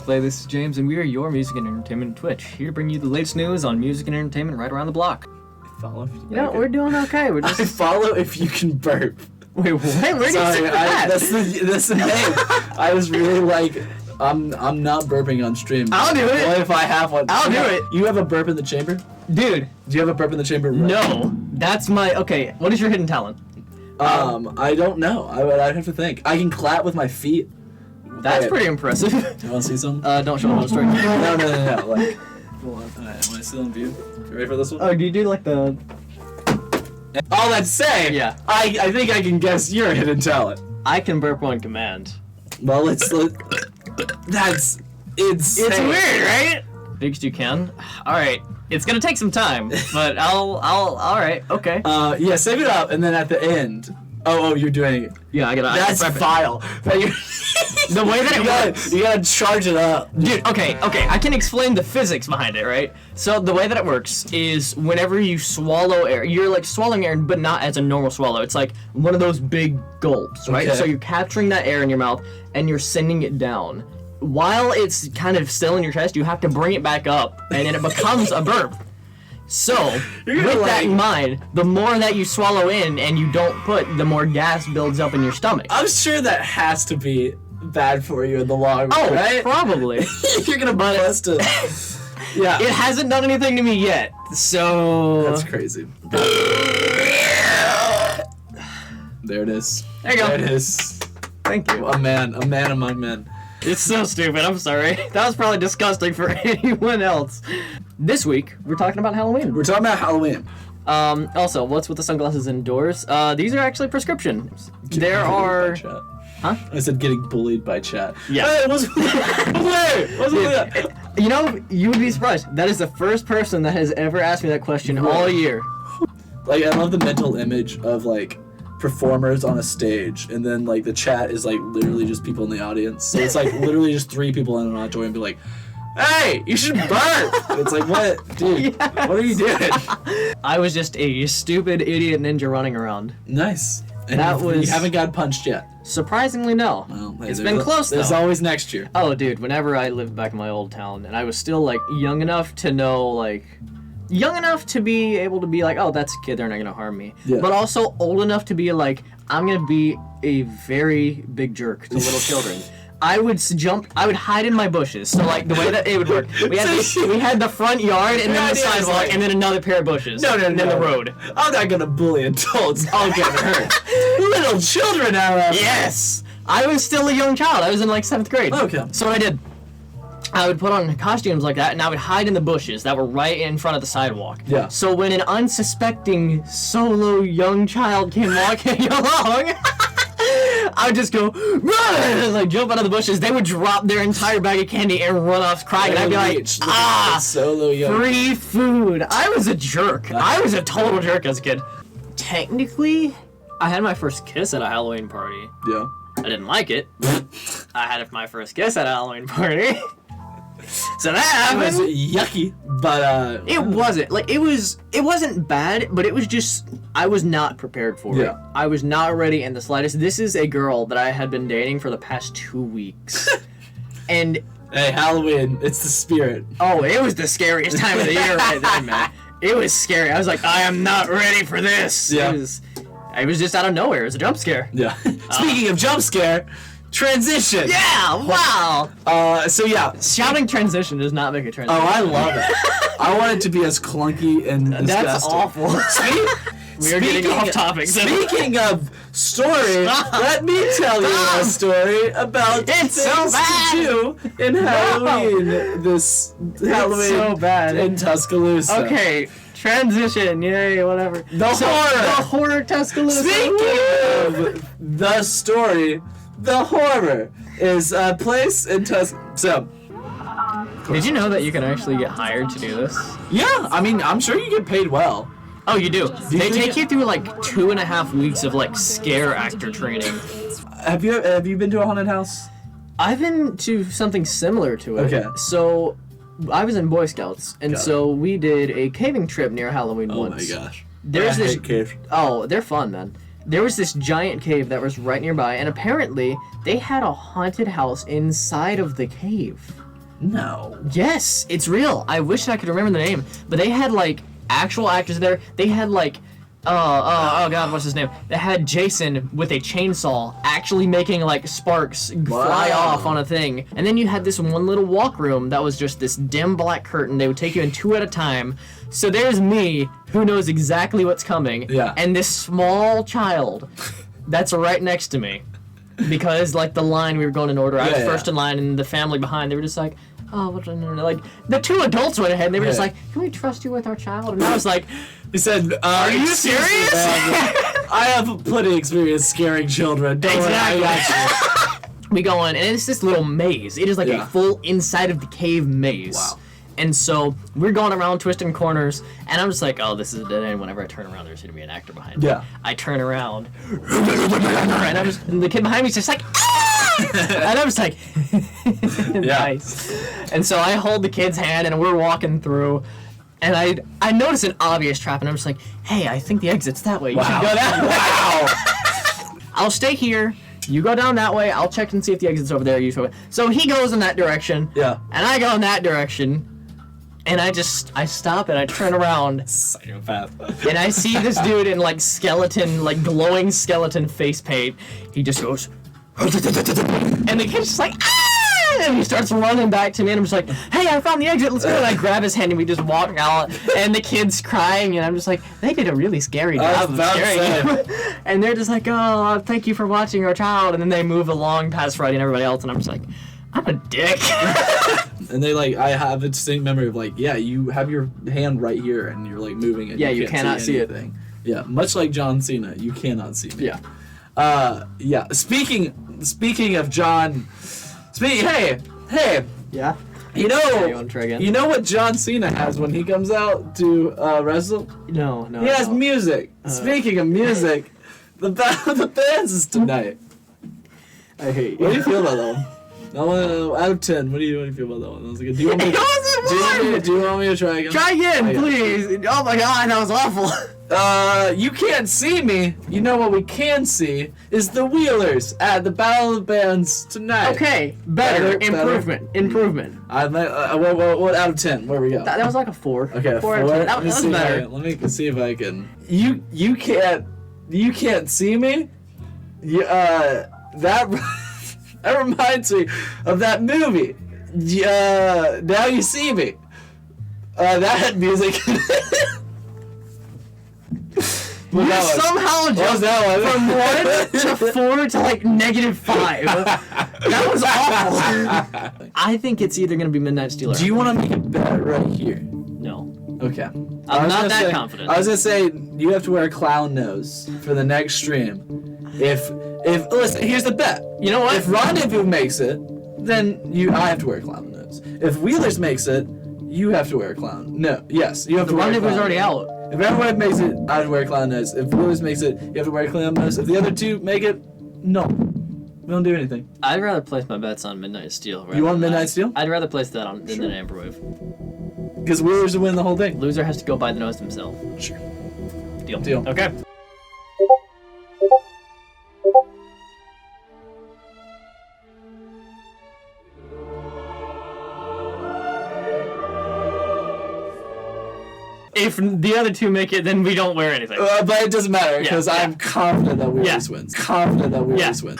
This is James, and we are your music and entertainment Twitch, here to bring you the latest news on music and entertainment right around the block. Follow if you know, we're doing okay. We're just... I follow if you can burp. Wait, what? Where did you say that? That's the name. I was really like, I'm not burping on stream. I'll do it. What if I have one? I'll do it. You have a burp in the chamber? Dude. Do you have a burp in the chamber? Right? No. That's my... Okay, what is your hidden talent? I don't know. I'd have to think. I can clap with my feet. That's pretty impressive. You want to see some? Don't show those story. No. Like, hold on. Alright, am I still in view? You ready for this one? Oh, do you do like the... All that say, yeah. I think I can guess your hidden talent. I can burp on command. Well, that's insane. It's weird, right? Biggest you can. All right. It's gonna take some time, but all right. Okay. Yeah, save it up, and then at the end. Oh, you're doing it. Yeah, I gotta. That's vile. The way that it works. You gotta charge it up. Dude, okay, I can explain the physics behind it, right? So the way that it works is whenever you swallow air, you're like swallowing air, but not as a normal swallow. It's like one of those big gulps, right? Okay. So you're capturing that air in your mouth and you're sending it down. While it's kind of still in your chest, you have to bring it back up, and then it becomes a burp. So, with that in mind, the more that you swallow in and you don't put, the more gas builds up in your stomach. I'm sure that has to be bad for you in the long run, right? Probably. You're gonna bust it. Yeah. It hasn't done anything to me yet, so... That's crazy. There it is. There you go. There it is. Thank you. A man among men. It's so stupid, I'm sorry. That was probably disgusting for anyone else. This week, we're talking about Halloween. We're talking about Halloween. Also, what's with the sunglasses indoors? These are actually prescriptions. There are... Huh? I said getting bullied by chat. Yeah. Hey, what's that? You know, you would be surprised. That is the first person that has ever asked me that question all year. Like, I love the mental image of, like, performers on a stage, and then, like, the chat is, like, literally just people in the audience. So it's, like, literally just 3 people in an auditorium be like, hey, you should burp! It's like, what? Dude, yes. What are you doing? I was just a stupid idiot ninja running around. Nice. And you haven't got punched yet? Surprisingly, no. Well, it's been close, though. There's always next year. Oh, dude, whenever I lived back in my old town, and I was still, like, young enough to know, like... Young enough to be able to be like, oh, that's a kid, they're not gonna harm me. Yeah. But also old enough to be like, I'm gonna be a very big jerk to little children. I would hide in my bushes. So, like, the way that it would work, we had the front yard, and then the sidewalk, and then another pair of bushes. And then the road. I'm not gonna bully adults. I'll get hurt. Little children are Yes! I was still a young child. I was in, like, 7th grade. Okay. So what I did, I would put on costumes like that, and I would hide in the bushes that were right in front of the sidewalk. Yeah. So when an unsuspecting solo young child came walking along, I would just go, run! Like, jump out of the bushes. They would drop their entire bag of candy and run off crying, and I'd be like, solo young. Free food. I was a jerk. I was a total jerk as a kid. Technically, I had my first kiss at a Halloween party. Yeah. I didn't like it. I had my first kiss at a Halloween party. So that happened. It was yucky, but it wasn't. Like, it wasn't bad, but it was just, I was not prepared for it. I was not ready in the slightest. This is a girl that I had been dating for the past 2 weeks. And hey, Halloween, it's the spirit. Oh, it was the scariest time of the year right then, man. It was scary. I was like, I am not ready for this. Yeah. It was just out of nowhere. It was a jump scare. Yeah. Speaking of jump scare, transition. Yeah, wow. So yeah. Shouting transition does not make a transition. Oh, I love it. I want it to be as clunky and disgusting. That's awful. We are getting off topic. Speaking of story, let me tell you a story about things to do in Halloween. This Halloween so bad in Tuscaloosa. Okay. Transition, yay, whatever. The horror Tuscaloosa. Speaking of the story, the horror is a place in Tuscaloosa. So, did you know that you can actually get hired to do this? Yeah, I mean, I'm sure you get paid well. Oh, you do. They take you through like 2.5 weeks of like scare actor training. Have you been to a haunted house? I've been to something similar to it. Okay. So, I was in Boy Scouts, and so we did a caving trip near Halloween once. Oh my gosh. There's I hate caves. Oh, they're fun, man. There was this giant cave that was right nearby, and apparently they had a haunted house inside of the cave. No. Yes, it's real. I wish I could remember the name, but they had like actual actors there. They had like, oh god, what's his name? They had Jason with a chainsaw actually making like sparks fly off on a thing. And then you had this one little walk room that was just this dim black curtain. They would take you in 2 at a time. So there's me, who knows exactly what's coming, and this small child that's right next to me. Because like the line we were going in order, I was first in line, and the family behind, they were just like, oh, what? Like the 2 adults went ahead, and they were just like, can we trust you with our child? And I was like, he said, are you serious? I have plenty of experience scaring children. Don't worry, I got you. We go in, and it's this little maze. It is like a full inside of the cave maze. Wow. And so we're going around twisting corners, and I'm just like, oh, this is a dead end. Whenever I turn around, there's going to be an actor behind me. Yeah. I turn around, and the kid behind me is just like, ah! And I'm just like, nice. And so I hold the kid's hand, and we're walking through, and I notice an obvious trap, and I'm just like, hey, I think the exit's that way. You should go that way. Wow. I'll stay here. You go down that way. I'll check and see if the exit's over there. You go. So he goes in that direction. Yeah. And I go in that direction. And I stop and I turn around. Psychopath. And I see this dude in like skeleton, like glowing skeleton face paint. He just goes, and the kid's just like, ah! And he starts running back to me, and I'm just like, hey, I found the exit, let's go. And I grab his hand, and we just walk out, and the kid's crying, and I'm just like, they did a really scary job of scaring him. And they're just like, oh, thank you for watching our child. And then they move along past Friday and everybody else, and I'm just like, I'm a dick. And they like, I have a distinct memory of like, yeah, you have your hand right here, and you're like moving it. Yeah, you cannot see it. Yeah, much like John Cena, you cannot see me. Yeah. Yeah. Speaking of John, hey. Yeah. You know what John Cena has when he comes out to wrestle? No. He has music. Speaking of music, the bands is tonight. I hate you. What do you feel about that one? Out of 10, what do you feel about that one? That was good. Do you want me to try again? Try again, please. Oh my god, that was awful. You can't see me. You know what we can see is the Wheelers at the Battle of the Bands tonight. Okay, better. Improvement. What out of 10? Where we go? That was like a 4. Okay, 4 out of 10. That was better. Let me see if I can. You can't see me. That reminds me of that movie. Now You See Me. That had music. You somehow jumped from 1 to 4 to like -5. That was awful. I think it's either gonna be Midnight Stealer. Do you want to make a bet right here? No. Okay. I'm not that confident. I was gonna say you have to wear a clown nose for the next stream. If listen, here's the bet. You know what? If Rendezvous makes it, then I have to wear a clown nose. If Wheelers makes it, you have to wear a clown. No, yes, you have to wear a clown. The Rendezvous is already out. If everyone makes it, I have to wear a clown nose. If Wheelers makes it, you have to wear a clown nose. If the other 2 make it, no. We don't do anything. I'd rather place my bets on Midnight Steel. You want Midnight Steel? I'd rather place that on than Amber Wave. Because Wheelers will win the whole thing. Loser has to go by the nose himself. Sure. Deal. Okay. If the other 2 make it, then we don't wear anything. But it doesn't matter, because I'm confident that Wheelers wins. Confident that Wheelers wins.